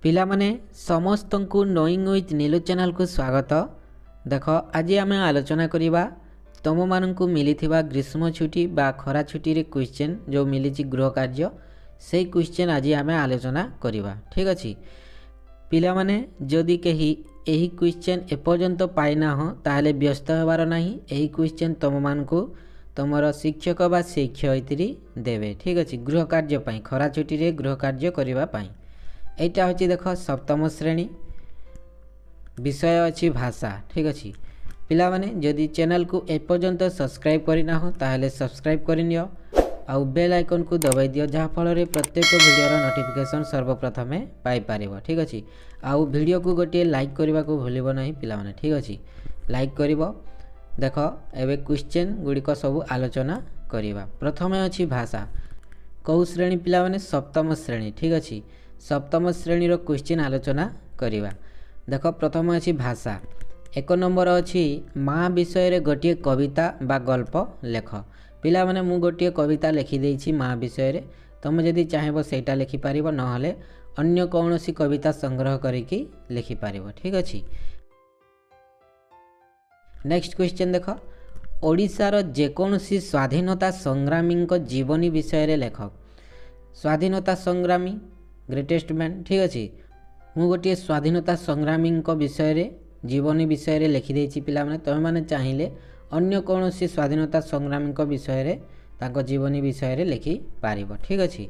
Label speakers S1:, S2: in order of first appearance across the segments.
S1: पिलामाने समस्त को knowing with Neelu channel को स्वागत। देख आज आम आलोचना करवा तुम मानू मिली ग्रीष्म छुट्टी बा खरा छुट्टी रे क्वेश्चन जो मिली गृह कार्य से क्वेश्चन आज आम आलोचना करवा। ठीक अच्छे पिलामाने जदि कहीं यही क्वेश्चन एपर्यंत पाइना हो ताहले व्यस्त होबार नहीं। यही क्वेश्चन तुम मानू तुमर शिक्षक बा शिक्षयित्री देवे। ठीक अच्छे गृह कार्य पाई खरा छुट्टी रे गृह कार्य करने पाई। एटा हूँ देख सप्तम श्रेणी विषय अच्छी भाषा। ठीक अच्छे पिला माने जदि चैनल को एपर्यंत सब्सक्राइब करना हो ताहले सब्सक्राइब करनियो आउ बेल आइकन को दबाई दियो जहाँ फल प्रत्येक वीडियो नोटिफिकेशन सर्वप्रथमे पाई पारिबो। ठीक अच्छे आउ वीडियो को गोटे लाइक करने को भूलिबो नहीं पिला माने। ठीक अच्छे लाइक करिवो। देख एबे क्वेश्चन गुड़िक सब आलोचना करिवा। प्रथमे अच्छी भाषा कौ श्रेणी पिला माने सप्तम श्रेणी। ठीक अच्छे सप्तम श्रेणी रो क्वेश्चन आलोचना करिवा। देख प्रथम अच्छी भाषा एक नंबर अच्छी माँ विषय रे गोटे कविता बा गल्प लेख। पिला माने मु गोटे कविता लिखि देइछि माँ विषय रे तुम जदि चाहेबो सेटा लिखि पारिबो नहले अन्य कौनसी कविता संग्रह करिकि लिखि पारिबो। ठीक अछि नेक्स्ट क्वेश्चन देख ओडिशार जेकोसी स्वाधीनता संग्रामी जीवनी विषय रे लेख। स्वाधीनता संग्रामी ग्रेटेस्ट मैन। ठीक अच्छे मु गोटे स्वाधीनता संग्रामी विषय रे जीवनी विषय रे लिखिदेछि पिला माने तुम माने चाहिए अन्य कौन सी स्वाधीनता संग्रामी विषय रे तांको जीवनी विषय रे लिखि पारिबो। ठीक अच्छे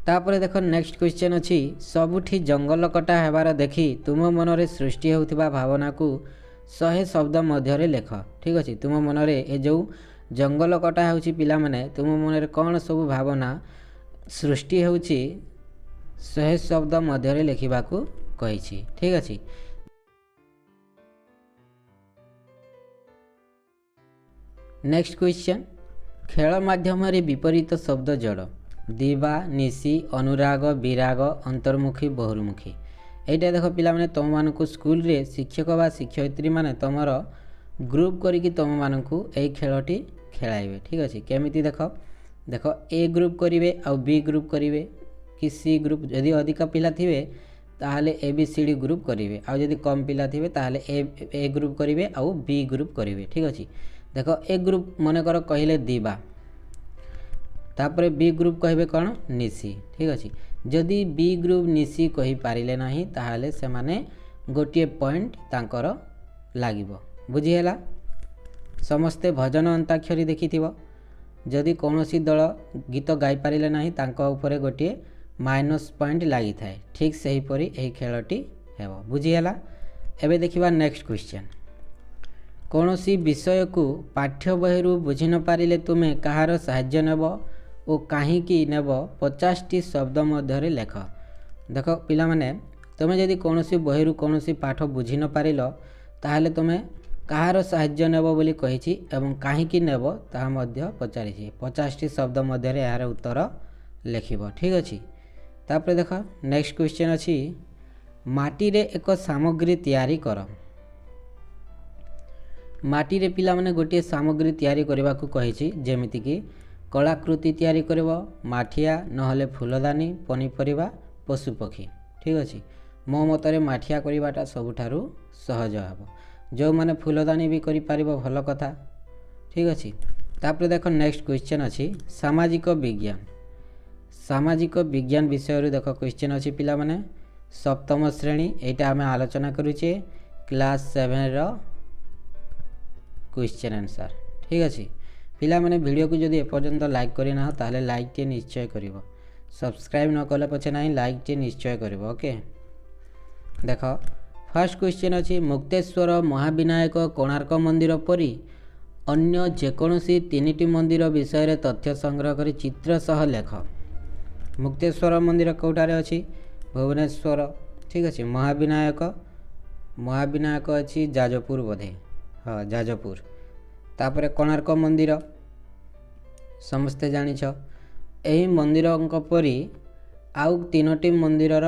S1: तापर देख नेक्स्ट क्वेश्चन अच्छी सबुठी जंगल कटा हेबार देखी तुम मन रे सृष्टि होउथिबा भावना को 100 शब्द मध्य रे लेख। ठीक अच्छे तुम मन रे ए जो जंगल कटा होउछि पिला माने तुम मन रे कौन सब भावना सृष्टि होउछि 100 शब्द मध्य रे लिखिबा को कहिछि। ठीक अछि नेक्स्ट क्वेश्चन खेल माध्यम रे विपरीत शब्द जोड़ दिवा निशी अनुराग विराग अंतर्मुखी बहुर्मुखी। एटा देख पिला माने तुम मानकु स्कूल रे शिक्षक बा शिक्षयित्री माने तमर ग्रुप करिकि तुम मानकु एई खेलटी खेलाइबे। ठीक अच्छे केमिति देख देख ए ग्रुप करिवे आउ बी ग्रुप करिवे कि सी ग्रुप जदि अधिक पिला थिबे ताहले A B C D group करिवे आउ जदि कम पिला थिबे ताहले ए ग्रुप करिवे आउ बी ग्रुप करिवे। ठीक अच्छे देख ए ग्रुप मन कर कहले दिवा तापर बी ग्रुप कहबे कौन निशी। ठीक अच्छे जदि बी ग्रुप निशी कहि पारिले नाही ताहले से माने गोटे पॉइंट तांकर लागिबो। बुझिहेला समस्ते भजन अंताक्षरी देखिथिबो जदि कौनसी दल गीत गाई पारिले नाही तांको ऊपर गोटे माइनस पॉइंट लागि थाए। ठीक सही परी एही खेलटी हेबो। बुझिहेला एबे देखिबा नेक्स्ट क्वेश्चन कौनसी विषय को पाठ्य बही रु बुझि न पारिले तुमे कहार सहाय्य नेबो ओ काहीकि नेबो 50 टी शब्द मध्य रे लेख। देख पिला माने तुमे जदि कौनसी बही रु कौनसी पाठ बुझि न पारिलो ताहले तुमे कहार सहाय्य नेब बोली कहिछि एवं काहीकि नेब ताहा मध्य पचारिछि। 50 टी शब्द मध्य रे यार उत्तर लिखिबो। ठीक अछि तापर देख नेक्स्ट क्वेश्चन अछि माटी रे एक सामग्री तैयारी कर। माटी रे पिला माने गोटे सामग्री तैयारी करबा को कहिछि जेमिति कि कलाकृति तैयारी करबो माठिया नहले फूलदानी पनीपरिबा पशु पक्षी। ठीक अछि मो मतरे माठिया करबाटा सबुठारु सहज हबो जो माने फूलदानी भी करि पारिबो भल कथा। ठीक अछि तापर देख नेक्स्ट क्वेश्चन अछि सामाजिक विज्ञान। सामाजिक विज्ञान विषय रे देख क्वेश्चन अछि पिला माने सप्तम श्रेणी एटा हमें आलोचना करूचे क्लास 7 रो क्वेश्चन आंसर। ठीक अछि पिला माने वीडियो को जदि एपर्यंत लाइक करिना हो ताहले लाइक टे निश्चय करिवो सब्सक्राइब न कले पछे नाही लाइक टे निश्चय करिवो। ओके देख फर्स्ट क्वेश्चन अच्छी मुक्तेश्वर महाविनायक कोणार्क मंदिर परी अन्य जेकोसी 3टी मंदिर विषय रे तथ्य संग्रह कर चित्र सह लेख। मुक्तेश्वर मंदिर कौटारे अच्छी भुवनेश्वर। ठीक अच्छे महाविनायक अच्छी जाजपुर बोधे हाँ जाजपुर। तापर कोणार्क मंदिर समस्ते जानिछ एही मंदिर परी आउ 3टी मंदिर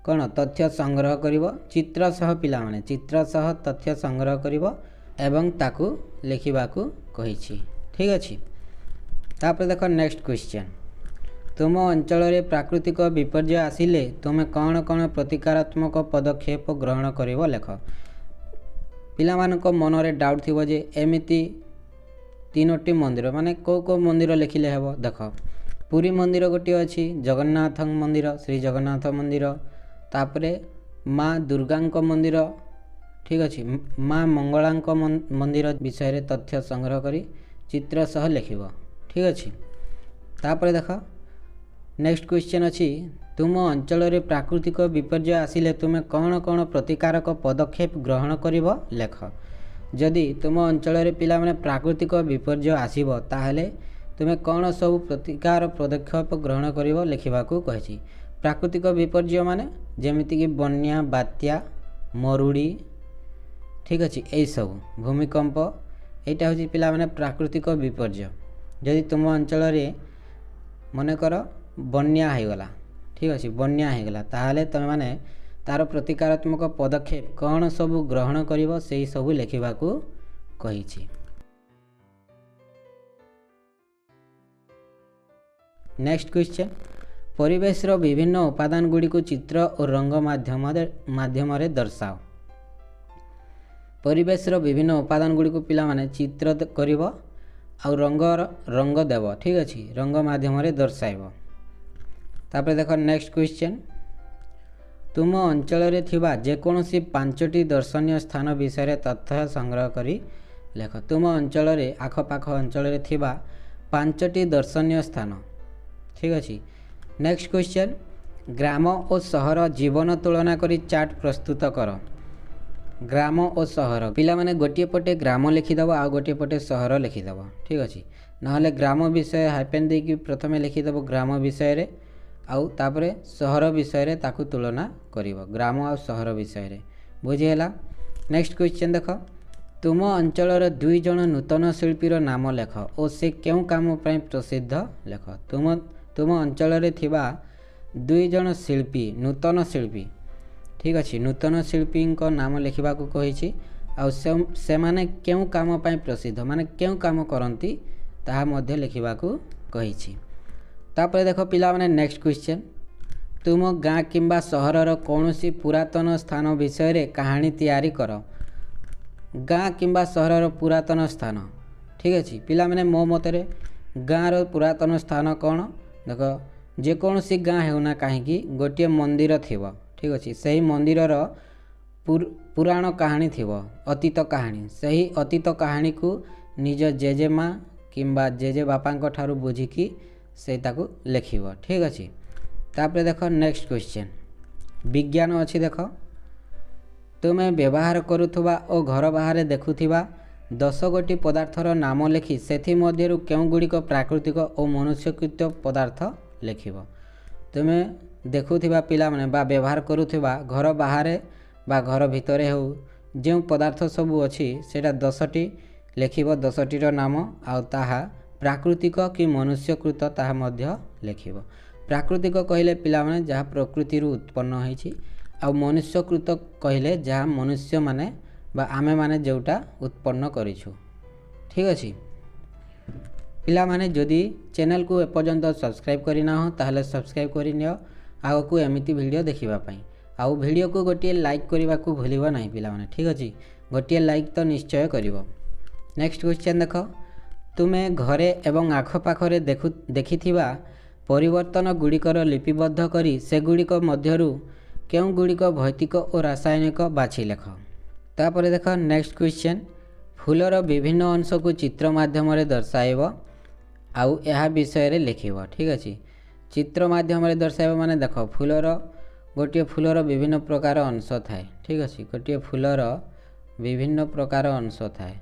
S1: कौन तथ्य संग्रह करिवो चित्र सह पिला माने चित्र सह तथ्य संग्रह करिवो एवं ताकू लिखिबाकू कहिछि। ठीक अछि तापर देख नेक्स्ट क्वेश्चन तुम अंचल में प्राकृतिक विपर्य आसिले तुम कौन कौन प्रतिकारात्मक पदक्षेप ग्रहण कर लेख। पिला मन में डाउट थी जे एमती तीनोटी मंदिर माने को मंदिर लिखिले हेब देख पुरी मंदिर गोटे अच्छी जगन्नाथ मंदिर श्री जगन्नाथ मंदिर तापरे माँ दुर्गा मंदिर ठीक अच्छे माँ मंगला मंदिर विषय तथ्य संग्रह करी चित्र सह लिखिब ठीक अच्छे। तापर देख नेक्स्ट क्वेश्चन अच्छी तुम अंचल में प्राकृतिक विपर्य आसिले तुम कौन कौन प्रतिकारक पदक्षेप ग्रहण करिब लेख। जदि तुम अंचल में पिला माने प्राकृतिक विपर्य आसीब ताहले तुम कौन सब प्रतिकार पदक्षेप ग्रहण करिब लिखिबाकू कहिछि। प्राकृतिक विपर्य माने जेमिति कि बन्या बात्या मरुड़ी ठीक अच्छे यही सब भूमिकंप यहाँ हूँ पिला माने प्राकृतिक विपर्य। जदि तुम अंचल मनकर बन्या होगला ठीक अच्छे बन्या होगला ताहले तुम माने तार प्रतिकारात्मक पदक्षेप कौन सब ग्रहण करिब सेही सब लिखिबाकू कहिछि। नेक्स्ट क्वेश्चन परिवेश रो विभिन्न उपादान गुड़ी को चित्र और रंग माध्यम दर्शाओ। परिवेश रो विभिन्न उपादान गुड़ी को पिला माने चित्र करिब आ रंग देव ठीक अच्छे रंग माध्यम दर्शाइब। तापर देख नेक्स्ट क्वेश्चन तुम अंचल रे थिबा जेकोसी 5टी दर्शनीय स्थान विषय तथ्य संग्रह करी लेख। तुम अंचल रे आखपाख अंचल रे थिबा 5टी दर्शनीय स्थान ठीक अच्छे। नेक्स्ट क्वेश्चन ग्राम और सहर जीवन तुलना करी चार्ट प्रस्तुत कर। ग्राम और सहर पिला माने गोटे पटे ग्राम लिखिदेव आ गोटे पटे सहर लिखिदेव ठीक अच्छे ना ग्राम विषय हाइपेन देकी प्रथमे लिखिदेव ग्राम विषय रे आउ तापरे सहर विषय रे ताकू तुलना करिवो ग्राम आ सहर विषय रे बुझीला। नेक्स्ट क्वेश्चन देख तुम अंचल 2 जन नूतन शिल्पीर नाम लेख और से क्यों काम पर प्रसिद्ध लेख। तुम अंचल रे थिबा 2 जन शिल्पी नूतन शिल्पी ठीक अच्छे नूतन शिल्पी नाम लिखा कही से माने क्यों काम पर प्रसिद्ध माने क्यों काम करती ताहा मध्य लिखा कही। तापर देख पिला माने नेक्स्ट क्वेश्चन तुम गाँ किंबा सहरर कौन सी पुरातन स्थान विषय रे कहानी तैयारी कर। गाँ किंबा सहरर पुरातन स्थान ठीक अच्छे पिला माने मो मतरे गाँर पुरातन स्थान कौन देख जेकोसी गाँ होना कहीं गोटे मंदिर थिबो ठीक अच्छे सही मंदिरर पुराण कहानी थिबो अतीत कहानी सही अतीत कहानी को निज जेजेमा किंबा जेजे बापा ठारू बुझिकी से ताकू लिखिब ठीक अच्छे। तापर देख नेक्स्ट क्वेश्चन विज्ञान अच्छी देख तुम्हें व्यवहार करुवा और घर बाहर देखुवा 10 गोटी पदार्थर नाम लिखि सेथि मध्यरु केउ गुड़िक प्राकृतिक और मनुष्यकृत पदार्थ लिखिब। तुम्हें देखुवा पिला माने बा व्यवहार करुवा घर बाहर बा घर भितर हो जो पदार्थ सबू अच्छी सेटा 10टी लिखिब 10टीर नाम आउ ताहा प्राकृतिक कि मनुष्यकृत ताहा मध्य लिखिब। प्राकृतिक कहले पिला माने जहाँ प्रकृति उत्पन्न होइछि आ मनुष्यकृत कहले जहाँ मनुष्य माने बा आमे माने जोटा उत्पन्न करिछु ठीक अछि। पिला माने जदि चैनल को एपर्यंत सब्सक्राइब करिना हो ताहले सब्सक्राइब करि नियो आगो को एमिति वीडियो देखिबा पई आउ वीडियो को गोटे लाइक करने को भूलिब नहीं पिला माने ठीक अच्छे गोटे लाइक तो निश्चय करिवो। नेक्स्ट क्वेश्चन देख तुम्हें घरे एवं आखपाखरे देखिथिबा परिवर्तन गुड़िकर लिपिबद्ध करी से गुड़िक मध्यरु केउ गुड़िक भौतिक और रासायनिक बाछि लेख। तापर देख नेक्स्ट क्वेश्चन फूलर विभिन्न अंश को चित्र माध्यम दर्शाइब आउ यह विषय रे लिखिब ठीक अच्छे। चित्र माध्यम दर्शाइब माने देख फूलर गोटे फूलर विभिन्न प्रकार अंश थाए ठीक अच्छे गोटे फूलर विभिन्न प्रकार अंश थाए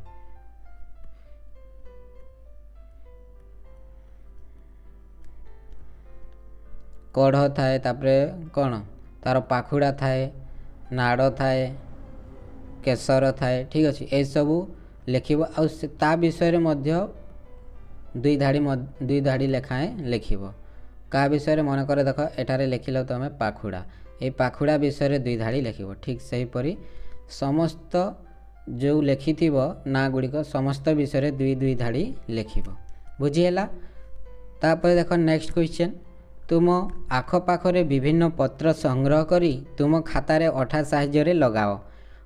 S1: कढ़ थाए तापरे कौन तार पाखुड़ा थाए नाड़ थाए केसर थाए ठीक अच्छे ये सबू लिखिब आ विषय मध्य 2 धाड़ी लेखाएँ लिखिब का विषय मन कर देख एठारे लिखिल तुम पाखुड़ा ये पाखुड़ा विषय 2 धाड़ी लिखिब ठीक सेहीपरि समस्त जो लिखि ना गुड़िक समस्त विषय 2 धाड़ी लिखिब बुझीला। तापर देख नेक्स्ट क्वेश्चन तुम आखपाखरे विभिन्न पत्र संग्रह करी तुम खातार अठा साहाय्य लगाओ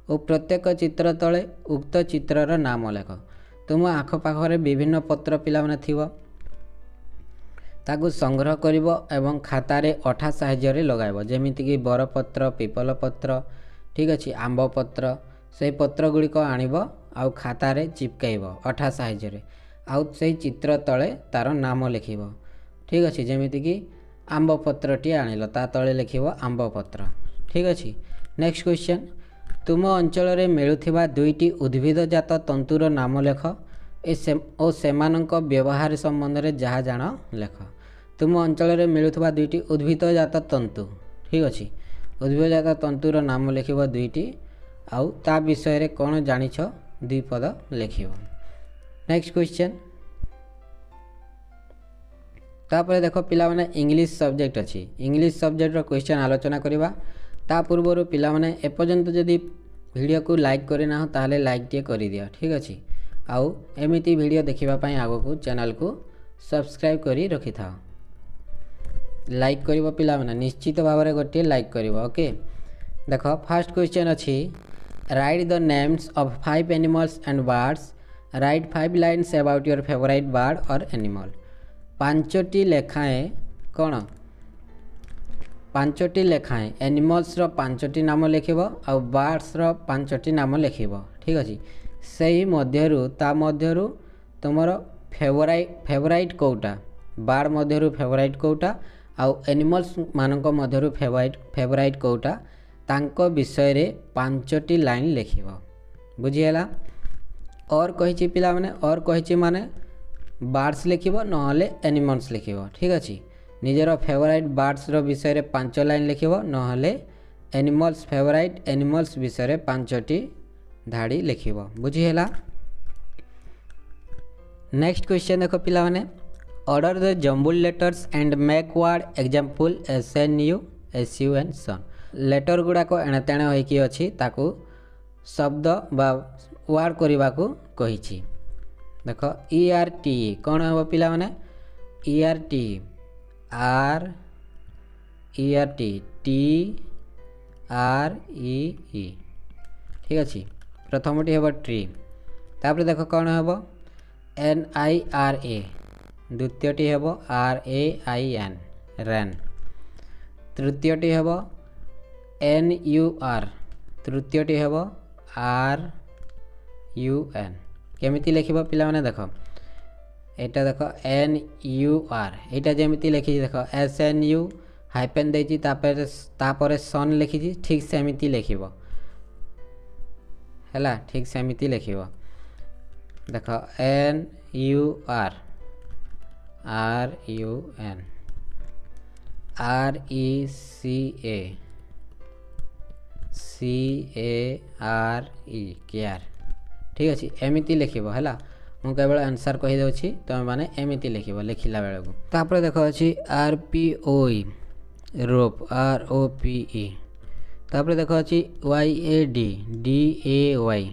S1: और प्रत्येक चित्र तले उक्त चित्रर नाम लेख। तुम आखपाखरे विभिन्न पत्र पिला माने थिबो ताकू संग्रह करिवो एवं खातार अठा साहाय्य लगाइबो जेमिति कि बरपत्र पीपल पत्र ठीक अच्छे आंब पत्र से पत्र गुड़िक आणव आउ खातार चिपकाइब अठा साहाय्य आउ से चित्र तले तार नाम लिखिब ठीक अच्छे जमीती कि आंब पत्रटी आनिल ता तले लिखिब आंब पत्र ठीक अच्छे। नेक्स्ट क्वेश्चन तुम अंचल में मिलुथिबा दुईटी उद्भिदजात तंतुर नाम लेख और सेमानक व्यवहार संबंध में जहाँ जान लेख। तुम अंचल में मिलुथिबा दुईटी उद्भिदजात तंतु ठीक अच्छे उद्भिदजात तंतुर नाम लिखिब दुईटी आउ ता विषय रे कौन जानिछ दुई पद लिखिब। नेक्स्ट क्वेश्चन तापर देख पिला माने इंग्लिश सब्जेक्ट अच्छी इंग्लिश सब्जेक्ट रो क्वेश्चन आलोचना करवा ता पूर्व पिला माने एपर्यंत जदि वीडियो को लाइक करना ताहले लाइक टे कर दिया ठीक अच्छे आउ एमिती वीडियो देखिबा पई आगो को चैनल को सब्सक्राइब करी रखि थाओ लाइक करिवो पिला माने निश्चित भाव में गोटे लाइक करिवो ओके। देख फर्स्ट क्वेश्चन अच्छी right the names of 5 animals and birds right 5 lines about your favourite bird और एनिमल। पांचटी लेखाएं कौन पांचटी लेखाएं एनिमल्स रो पांचटी नाम लिखिबो आ बर्ड्स रो पांचटी नाम लिखिबो ठीक अच्छे सही मध्यरु ता मध्यरु तुमर फेवराइट कोटा बर्ड मध्यरु फेवराइट कोटा आउ एनिमल्स मानक मध्यरु फेवराइट कोटा तांको विषय रे पांचटी लाइन लिखिबो बुझिएला। और कहिछि पिला माने और कहिछि माने बर्ड्स लिखिबो नहले एनिमल्स लिखिबो ठीक अच्छे निजर फेवराइट बर्ड्स रो विषय रे 5 लाइन लिखिबो नहले एनिमल्स फेवराइट एनिमल्स विषय रे 5टी धाड़ी लिखिबो बुझिएला। नेक्स्ट क्वेश्चन देखो पिला माने order the jumbled letters and make word example SNU SU and sun letter गुड़ाक एणे तेणे होइकी अछि ताकू शब्द बा वर्ड करने को कही देख ERT कौन हम पिला माने ERT R ERT TREE ठीक अच्छे प्रथमटी हम ट्री तापर देख कौन हम NIRA द्वितीयटी हम RAIN रैन तृतीयटी हम NUR तृतीयटी हम RUN केमिति लिखिबो पिला माने देख एटा देख NUR एटा जेमिति लिखि देख SNU हाइपेन देछि तापर सन लिखि ठीक सेमिति लिखिबो हैला ठीक सेमिति लिखिबो देख NUR RUN RECA केयर ठीक अच्छे एमती लिखिब है मुझे केवल आंसर कहीदे तुम मैंने एमती लिखिब लिखला बेलू तापर देख अच्छी RPOE रोप ROPE तापर देख अच्छी YAD DAY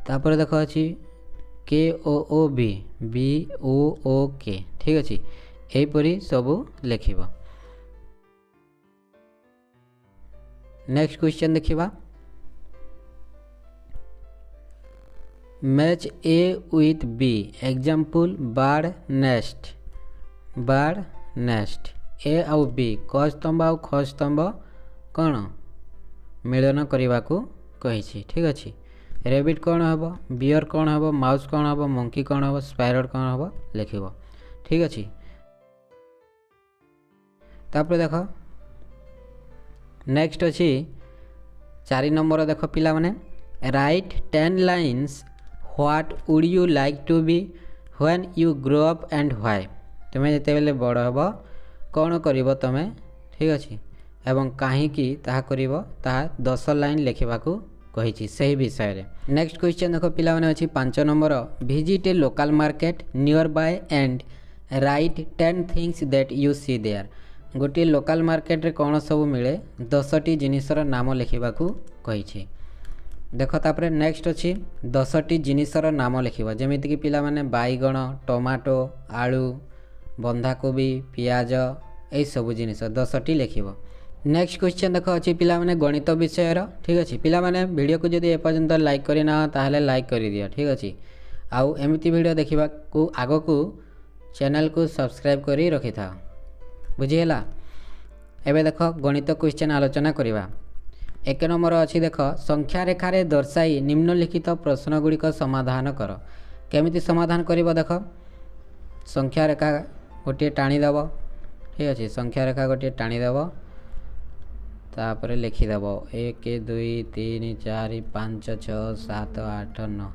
S1: तापर देख अच्छी KOOB BOOK ठीक अच्छे यहीपरी सबू लिखिब। नेक्स्ट क्वेश्चन देखिबा match A with B example bird nest A आउ B क स्तंभ आउ ख स्तंभ कौन मिलन करने को कही ठीक अच्छे रेबिट कौन हम बियर कौन हम माउस कौन हम मंकी कौन हम स्पाइडर कौन हम लिखिब ठीक अच्छे। तापर देख नेक्स्ट अच्छी 4 नंबर देख पिला माने write 10 lines what would you like to be when you grow up and why तुम्हें जिते बेले बड़ हम कौन कर तुम्हें ठीक अच्छे एवं कहीं ताहा करिवो ताहा 10 लाइन लिखा कही सही विषय रे। नेक्स्ट क्वेश्चन देख पिला माने अछि 5 number visit a local market nearby and write 10 things that you see there गोटे लोकल मार्केट रे कौन सब मिले 10टी जिनिसर नाम लिखा कही देख तापर नेक्स्ट अच्छी 10टी जिनिसर नाम लिखा जमीक पिला माने बैगण टमाटो आलू बंधाकोबी पियाज यही सब जिनिस 10टी लिखिब। नेक्स्ट क्वेश्चन देख अच्छी पिला माने गणित विषय ठीक अच्छे पिला माने वीडियो को जदि एपर्यंत लाइक करना ताहले लाइक कर दिया ठीक अच्छे। आउ एमती वीडियो देखा आग को चैनल को सब्सक्राइब करी रखि था बुझीगला। एबे देख गणित क्वेश्चन आलोचना करवा। 1 नंबर अच्छी देख संख्या रेखारे दर्शाई निम्नलिखित प्रश्नगुड़िक समाधान कर। केमिति समाधान करिवो देख संख्या रेखा गोटे टाणीदेव ठीक अच्छे संख्या रेखा गोटे टाणीदेव तापर लिखिदेव 1 2 3 4 5 6 7 8 9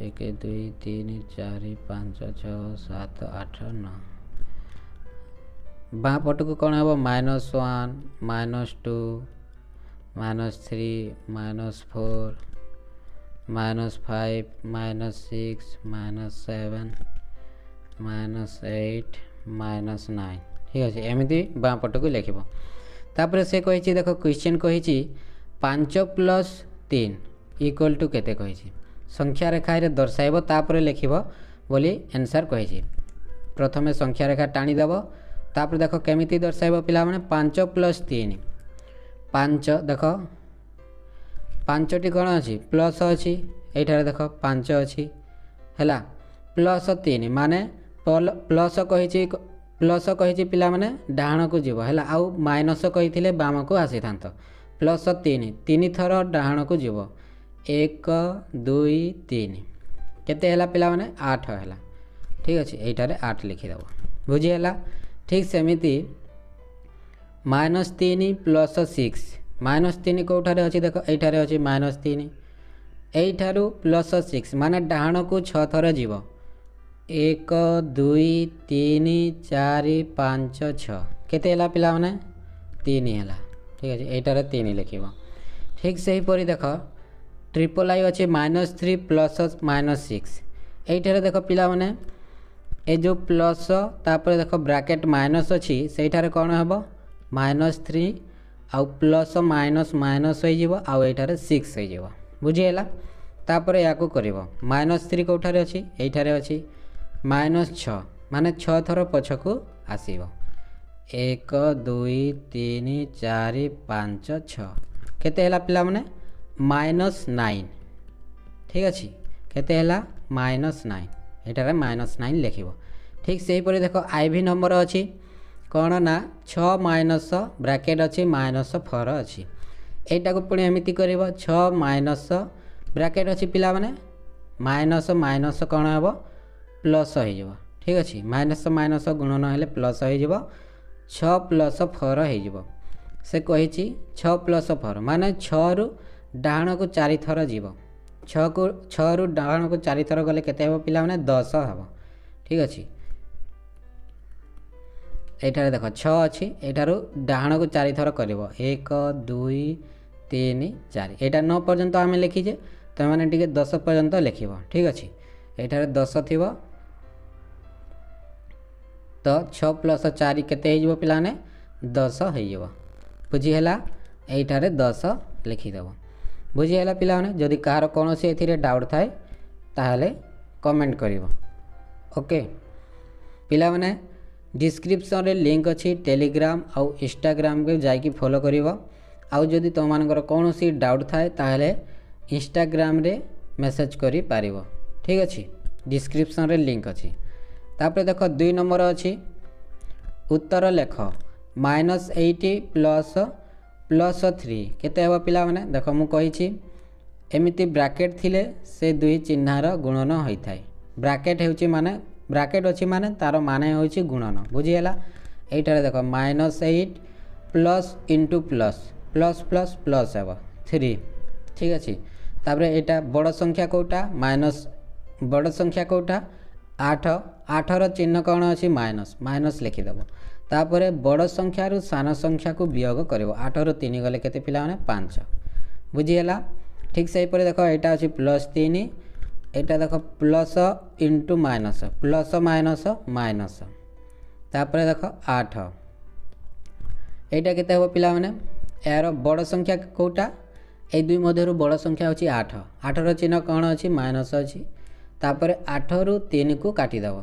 S1: 1 2 3 4 5 6 7 8 9 बाँ पट को कौन हम -1 -2 -3 -4 -5 -6 -7 -8 -9 ठीक अच्छे एमती बाँ पट को लिख। तापर से कही देख क्वेश्चन कही 5 + 3 = केते कही संख्या रेखा दर्शाइब तापर लिख बोली आंसर कही। प्रथमे संख्या रेखा टाणीदेव तापर देख केमिति दर्शाइब पिला माने 5 + 3 5 देख 5टी कौन अच्छी प्लस अच्छी ये देख 5 अच्छी है +3 माने प्लस कही पिला माने डाहाण को जीव है आउ माइनस कही बाम को आसी था +3 3 थर डाहाण को जीव 1 2 3 केते है पिला माने 8 है ठीक अच्छे ये 8 लिखिदेव बुझीगला। ठीक सेमिति -3 + 6 -3 कौटारे अच्छी देख ये अच्छी -3 यू +6 माने डाहाण को 6 थर जीव 1 2 3 4 5 6 केते है पिला माने 3 है ठीक अच्छे ये 3 लिख। ठीक से ही परी देख ट्रिपल आई अच्छे -3 + -6 ये देख पिला माने ए जो प्लस तापर देख ब्रैकेट माइनस अच्छी से कौन हम -3 आउ प्लस माइनस माइनस हो 6 हो बुझीगला। तापर या कर -3 कौठार अच्छी ये अच्छी -6 माने 6 थर पछकू आसब 1 2 3 4 5 6 केते है पिला माने -9 ठीक अच्छे केते है -9 ये -9 लिख। ठीक से ही देख IV नंबर अच्छी कौन ना 6 माइनस ब्रैकेट अच्छी -4 अच्छी यटा को पुणी एमती कर 6 माइनस ब्रैकेट अच्छी पिला माने माइनस माइनस कौन हम प्लस हो ठीक अच्छे माइनस माइनस गुणन हेले प्लस हो 6 + 4 हो से कही 6 + 4 माने 6 रु डाहाण को 4 थर जीव 6 रु डाहाण को 4 थर गले केते हम पिला माने 10 हम ठीक अच्छे ये देख 6 अच्छी यू डाहाण को 4 थर कर 1 2 3 4 यहाँ 9 पर्यंत आम लिखीजे तुम मैंने 10 पर्यंत लिख ठीक अच्छे ये 10 थी तो 6 + 4 केते हो पिला ने 10 हो बुझीगला ये 10 लिखिदेव बुझीगला पिला जदि कहार कौन सी ए डाउट थाए ताहले कमेंट करिवो ओके। पिला माने डिस्क्रिप्शन रे लिंक अच्छी टेलीग्राम आउ इंस्टाग्राम के जाइकी फॉलो करिवो आउ जदि तुम मानकर कौन सी डाउट थाए ताहले इंस्टाग्राम रे मेसेज करि पारिवो ठीक अच्छे डिस्क्रिप्शन रे लिंक अच्छी। तापर देख 2 नंबर अच्छी उत्तर लेख -80 + +3 केते हेबो पिला माने देख मु कहिछि एमिति ब्रैकेट थिले से दुई चिन्हार गुणन होइथाय ब्रैकेट हेउछि माने ब्रैकेट अच्छी माने तार माने होइछि गुणन बुझीगला। ये देख -8 plus into plus plus plus plus हेबो 3 ठीक अच्छे। तापर यहाँ बड़ संख्या कौटा माइनस बड़ संख्या कौटा 8 8 रो चिन्ह कौन अच्छी माइनस माइनस लिखिदेव तापर बड़ संख्या रु सान संख्या को वियोग कर 8 रु 3 गले केते पिला माने 5 बुझीगला। ठीक से ही देख यहाँ अच्छी +3 यहाँ देख plus into minus plus minus minus तापर देख 8 यहाँ केते हो पिला माने यार बड़ संख्या कौटा ए दुई मध्य बड़ संख्या अच्छी 8 8 रो चिन्ह कौन अच्छी माइनस अच्छी तापर 8 रु 3 को काटिदेव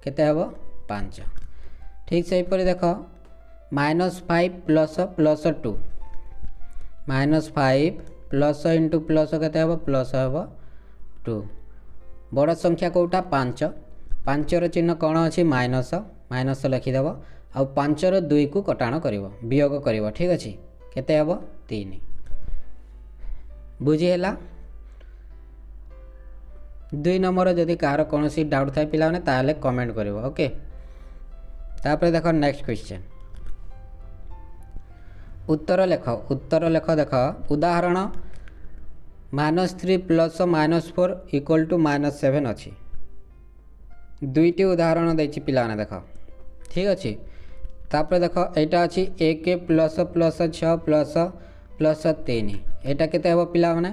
S1: केते हेबो 5 ठीक से हीपर देख -5 plus plus 2 -5 plus into plus केते हबो प्लस हबो 2 बड़ संख्या कोटा 5 5 रो चिन्ह कौन अच्छी माइनस माइनस लिखिदेव आउ 5 रो 2 को कटाण करिवो वियोग करिवो ठीक अछि केते हबो 3 बुझी हैला 2 नंबर जदि कार कौन सी डाउट थाए पिला ताहले कमेंट करिवो ओके तापर देखो नेक्स्ट क्वेश्चन उत्तर लेख देख उदाहरण -3 प्लस -4 इक्वल टू -7 अच्छी दुईटी उदाहरण देछि पिला देख ठीक अच्छे तापर देख एटा अच्छी 1 प्लस प्लस 6 प्लस प्लस 3 एटा केते हबो पिला माने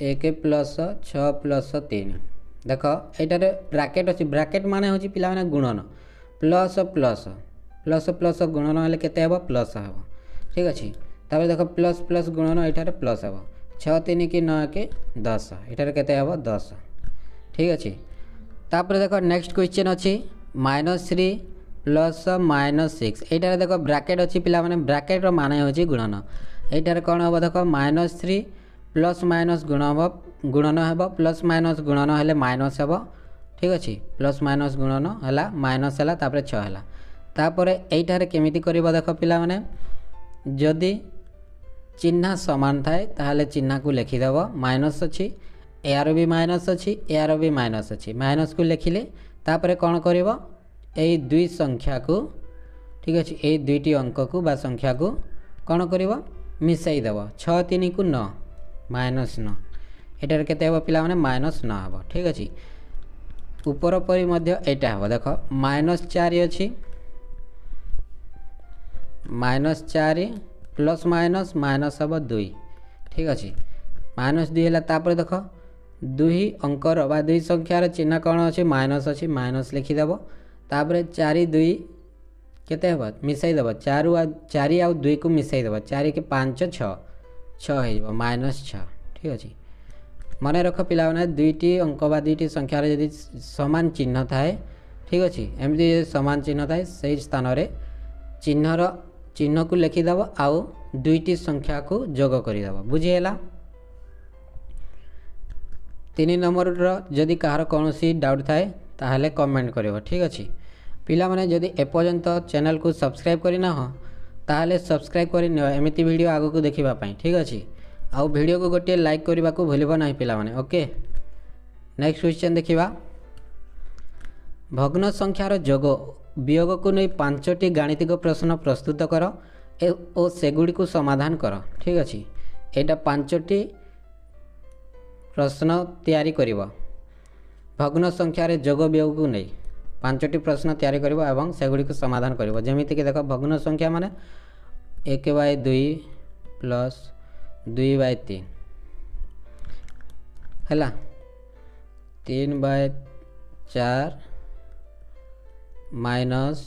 S1: 1 प्लस 6 प्लस 3 देख एटारे ब्रैकेट अच्छी ब्रैकेट माने होची पिला माने गुणन प्लस प्लस प्लस प्लस गुणन हेले केते हबो प्लस हबो ठीक अच्छे तापर देख प्लस प्लस गुणन एटारे प्लस हबो 6 3 की 9 के 10 एटारे केते हबो 10 ठीक अच्छे तापर देख नेक्स्ट क्वेश्चन अच्छी -3 प्लस -6 एटारे देख ब्रैकेट अच्छी पिला माने ब्रैकेट रो माने होची गुणन एटारे कोन हबो देख -3 प्लस माइनस गुणन हेबो प्लस माइनस गुणन हेले माइनस हेबो ठीक अच्छे प्लस माइनस गुणन हला माइनस हला तापर 6 हला तापर एटारे केमिति करबो देख पिला माने जदि चिन्ह समान थाए ताहले चिन्ह को लिखिदेव माइनस अच्छी यार भी माइनस अच्छी यार भी माइनस अच्छी माइनस को लिखिले तापर कौन करिवो एई दुई संख्या को ठीक अच्छे एई दुईटी अंक को बा संख्या को कौन करिवो मिसाई देव 6 3 को 9 -9 एटार केते हबो पिला माने -9 हबो ठीक अच्छे ऊपर परी मध्य एटा हबो देख -4 अच्छी -4 प्लस माइनस माइनस हम 2 ठीक अच्छे -2 है तापर देख 2 अंकर बा 2 संख्यार चिन्ह कौन अच्छे माइनस अच्छी माइनस लिखिदेव तापर 4 2 केते हबो मिसाई देव 4 आउ 2 को मिसाई देव 4 के 5 6 6 हो -6 ठीक अच्छे मन रख पिला दुईटी अंक बा दुईटी संख्यार यदि समान चिन्ह थाए ठीक अच्छे एमती समान चिन्ह थाए से स्थान रे चिन्ह को लिखिदेव आउ दुईटी संख्या को जोग करदेव बुझीगला 3 नंबर जदि कहार कौन सी डाउट थाए ताहले कमेंट करिवो ठीक अच्छे पिला माने जदि एपर्यंत चैनल को सब्सक्राइब करना हो ताहले सब्सक्राइब कर एमती वीडियो आगो को देखिबा पई ठीक अच्छे आउ वीडियो को गोटे लाइक करने को भूलिबो नहीं पिला माने ओके नेक्स्ट क्वेश्चन देखिबा भग्न संख्यार जोग वियोग को नहीं 5टी गाणितिक प्रश्न प्रस्तुत कर और सेगुड़ी को समाधान कर ठीक अच्छे यहाँ 5टी प्रश्न तैयारी करिवो भग्न संख्यार जोग वियोग को नहीं 5टी प्रश्न तैयारी करिवो एवं सेगुड़ी को समाधान करिवो जेमिति कि देख भग्न संख्या माने 1/2 प्लस 2/3 हैला 3/4 माइनस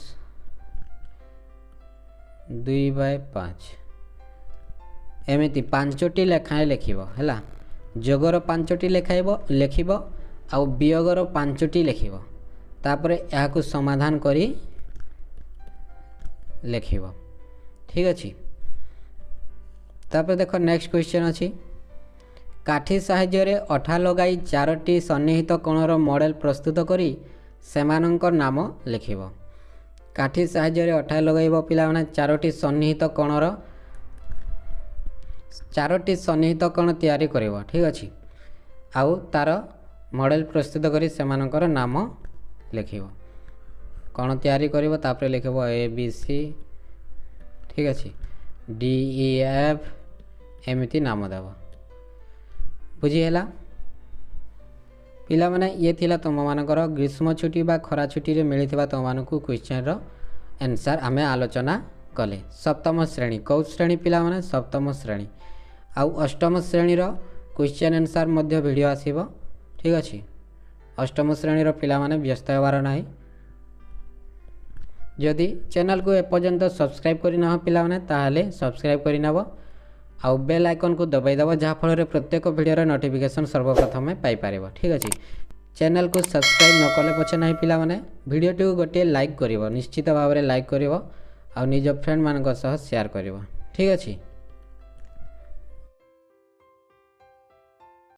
S1: 2/5 एमती 5टी लेखाएं लिखिबो हैला जोगर 5टी लिखिबो आउ वियोगर 5टी लिखिबो तापर या को समाधान करी लिखिबो ठीक अच्छे तापर देख नेक्स्ट क्वेश्चन अच्छी काठी साहाय्य अठा लगाई 4टी सन्निहित कोणर मॉडल प्रस्तुत करी सेमानंकर नाम लिखिबो काठी साहाय्य अठा लगाइबो पिला माने 4टी सन्निहित कोणर 4टी सन्निहित कोण तैयारी करिवो ठीक अच्छे आउ तार मॉडल प्रस्तुत करी सेमानंकर नाम लिखिबो कोण तैयारी करिवो तापर लिखिबो ABC ठीक अच्छे DEF एमती नाम देव बुझीगला पिला माने ये थिला तुम मानकर ग्रीष्म छुट्टी बा खरा छुट्टी रे मिलिथिबा तुम मानकु क्वेश्चन रो आंसर आमे आलोचना कले सप्तम श्रेणी कौ श्रेणी पिला माने सप्तम श्रेणी आउ अष्टम श्रेणी रो क्वेश्चन आंसर मध्य वीडियो आसीबो ठीक अच्छे अष्टम श्रेणी रो पिला माने व्यस्त होबार नाही जदि चैनल को एपर्यंत सब्सक्राइब करना पिला माने ताहले सब्सक्राइब करनब आउ बेल आइकन को दबाई दब जहाँ फल प्रत्येक वीडियो नोटिफिकेशन सर्वप्रथम पाई पारिबो ठीक अच्छे चैनल को सब्सक्राइब न कले पछे नहीं पिला माने वीडियोटी को गोटे लाइक करिवो निश्चित भाव में लाइक करिवो आ निज फ्रेंड मान सह शेयर करिवो ठीक अछि।